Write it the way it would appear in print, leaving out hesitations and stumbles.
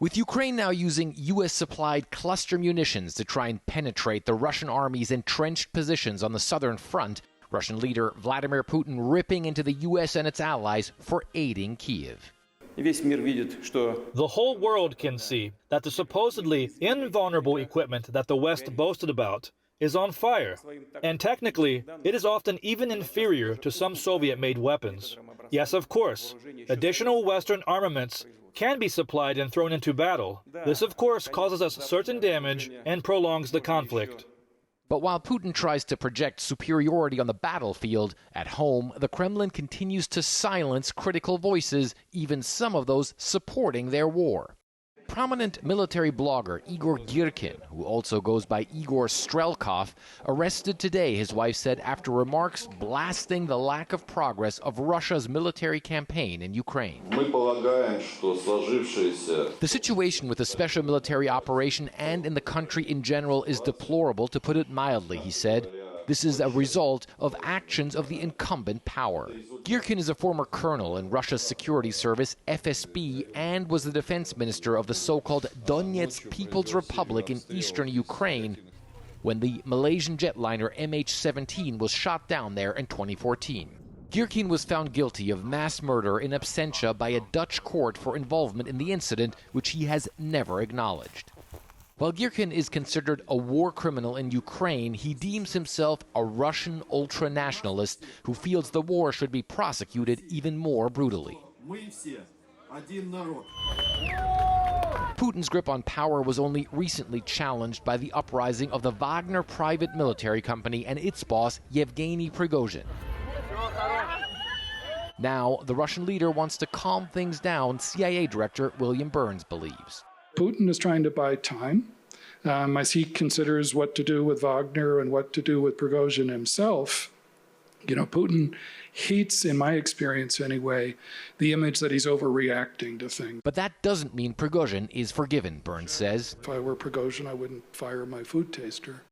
With Ukraine now using U.S.-supplied cluster munitions to try and penetrate the Russian army's entrenched positions on the southern front, Russian leader Vladimir Putin ripping into the U.S. and its allies for aiding Kyiv. The whole world can see that the supposedly invulnerable equipment that the West boasted about is on fire, and technically, it is often even inferior to some Soviet-made weapons. Yes, of course, additional Western armaments can be supplied and thrown into battle. This, of course, causes us certain damage and prolongs the conflict. But while Putin tries to project superiority on the battlefield, at home, the Kremlin continues to silence critical voices, even some of those supporting their war. Prominent military blogger Ígor غيركين, who also goes by Ígor Strelkov, arrested today, his wife said, after remarks blasting the lack of progress of Russia's military campaign in Ukraine. The situation with the special military operation and in the country in general is deplorable, to put it mildly, he said. This is a result of actions of the incumbent power. غيركين is a former colonel in Russia's security service, FSB, and was the defense minister of the so-called Donetsk People's Republic in eastern Ukraine when the Malaysian jetliner MH17 was shot down there in 2014. غيركين was found guilty of mass murder in absentia by a Dutch court for involvement in the incident, which he has never acknowledged. While غيركين is considered a war criminal in Ukraine, he deems himself a Russian ultra-nationalist who feels the war should be prosecuted even more brutally. Putin's grip on power was only recently challenged by the uprising of the Wagner private military company and its boss, Yevgeny Prigozhin. Now, the Russian leader wants to calm things down, CIA Director William Burns believes. Putin is trying to buy time as he considers what to do with Wagner and what to do with Prigozhin himself. You know, Putin hates, in my experience anyway, the image that he's overreacting to things. But that doesn't mean Prigozhin is forgiven, Burns says. If I were Prigozhin, I wouldn't fire my food taster.